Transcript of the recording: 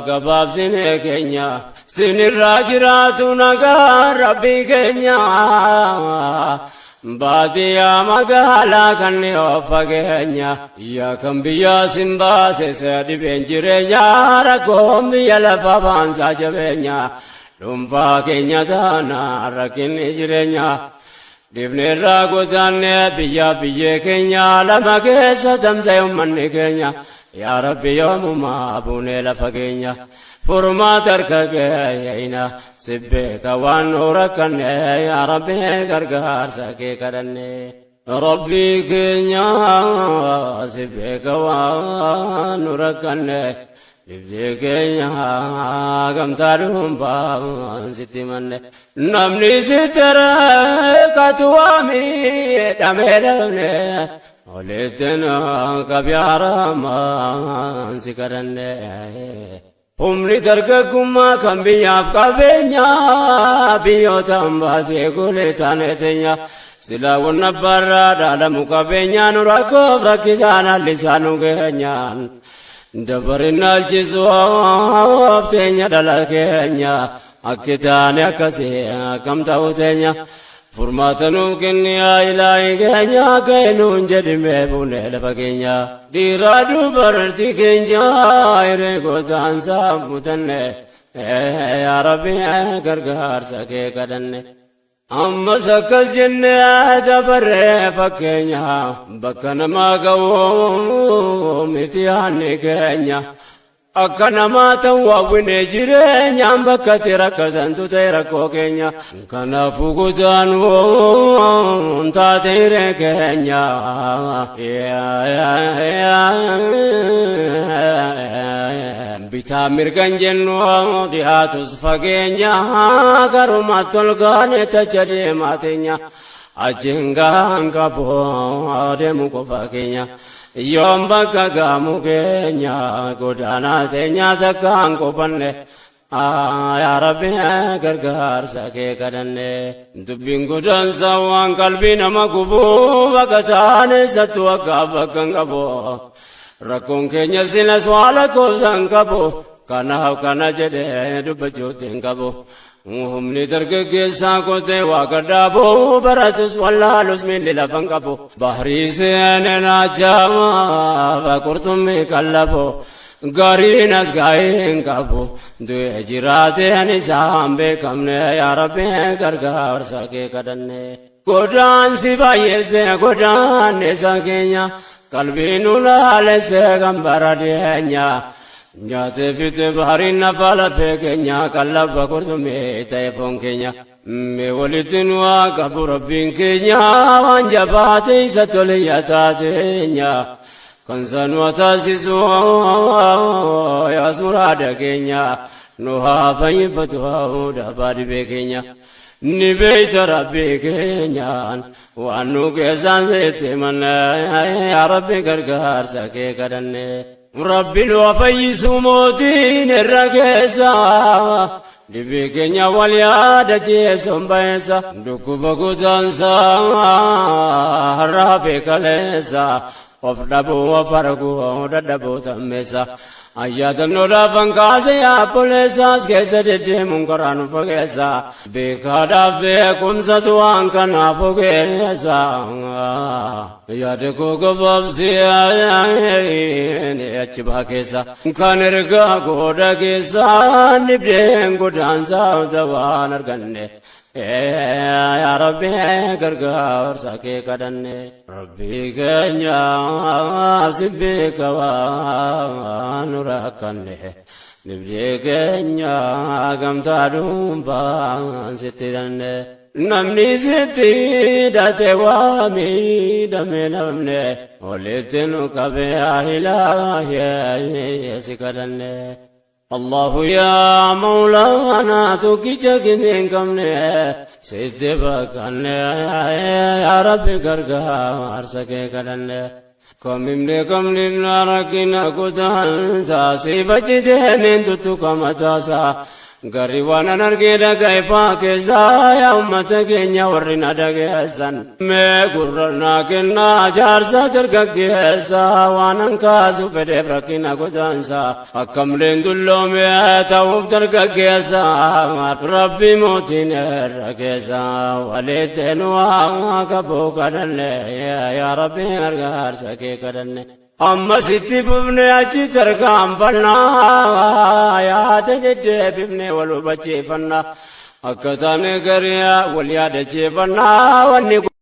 Gabaab sine keenya sinirraa jiraatu nagaa rabbii keenya baadiyyaa magaalaa kan of fageenya yaa kan biyyaa sin baase dhibeen jireenya rakkoon biyya lafa baansaa jabeenya dhuunfaa keenya taana rakkinni jireenya dhibneerraa godaanne biyyee keenya lama keessa tamsa'e ummanni keenya yaa rabbi yoomuma buunee lafa keenya furmaata harka keeyina sibbeeka waan nu rakkanne yaa rabbi gargaarsa kee kadhanne rabbii keenya sibbeeka waan nu rakkanne dhibdee keenya gamtaa dhuunfaan sitti manne namni sitti reekatu waamidhamee dhabne Oletten kabyaaramaan si kadhanne humni dargaggummaa kan biyyaaf qabeenya biyyootaan baasee golee taane teenya silaa wanna barraa dhaalamu qabeenya nu rakkoof rakkisaan hallisaa nu geenyaan dabarin naalchisuuf teenya dhala keenya akki taane akkasii akkam ta'u teenya Furmaatanuuf kenniyaa ilaahi keenya keenuun jedhimee buunee lafa keenya dhiiraa dubartii keenya hiree gootaan saamutanne yaa rabbi gargaarsa kee kadhanne ammas akkas jennee dabarree fakkeenya bakka namaa ga'uu miti yaanni keenya akka namaa ta'u hawwinee jireenyaan bakka itti rakkatantu ta'e rakkoo keenya kanaafuu godaanuun taate hiree keenya bitaa mirgan jennu dhiyaatus fageenya garumatti ol gaane tacha deemaa teenya achiin gahan qaboo deemu qofa keenya yoom bakka gaamu keenya godaanaa teenya takkaan qofanne yaa rabbi gargaarsa kee kadhanne dubbiin godaansa waan qalbii nama gubuu bakka taane sattu akka bakka hin qabu rakkoon keenya silas waa lakkoofsan qabu kanaaf kana jedhee dubbachuutti hin qabu humni dargaggeessaa kotee waa gadhaabuu baratus wallaalus miilli lafan qabu bahrii seeneen ajaa'ibaa qurxummii qallabu gariin as gaa'ee hin qabu du'e jiraateen isaan beekamne yaa rabbi gargaarsa kee kadhanne godaansi baay'eesse godaanneessa keenya qalbii nu laalesse kan bara dhiyeenya nyaate fite bahariin nafa lafee keenya qallaba qurxummii ta'e foon keenya mee walitti nu haa qabu rabbiin keenya waan jabaate isa tole yaataateenya kan sanu taasisu yaas muraada keenya nu haa fayyifatu haa dhabaa dhibee keenya ni beeyta rabbii keenyaan waan nu keessaan seette manne yaa rabbi gargaarsa kee kadhanne Rabbi nu fayyisu mootiin irra keessa dhibee keenya wal yaada jeeson bayeessa dhukkuba godaansa harraafee kaleessa of dhabuu of arguu dadhabuu tammeessa ayyaadannoo fankaase yaappoleessaas keessa deddeemuun karaa nu fageessa beekaadhaaf beekumsatu waan kanaaf ogeessa yaada koo gabaabsee achi baa keessa kan ergaa gooda keessa dhibdeen godaansaa waan arganne yaa rabbi gargaarsa kee kadhanne rabbii keenya si beeka waan nu rakkanne dhibdee keenya gamtaa dhuunfaan sitti danne namni sitti hidhate waa miidhame namne walitti nu qabee ilaahi si kadhanne الله يا مولانا تكيجك كمني ستبكني يا ربي غرغار سكي كدني كم ناركنا كدان ساسي بجدين تتو كمتاسا gari waan argee dhaga'e keessaa yaa ummata keenya warri na dhageessan mee gurrannaa kennaa jaarsa dargaggeessa waan kaasu fedheef rakkina godaansa akkamleen dulloomee ta'uuf dargaggeessa rabbi mootiin irra keessa walitti nu waa qabuu kadhanne yaa rabbi gargaarsa kee kadhanne amma sitti fufne achi tarkaanfannaa yaada deddeebifne wal hubachiifannaa akka taane gariyaa wal yaadachiifannaa wanni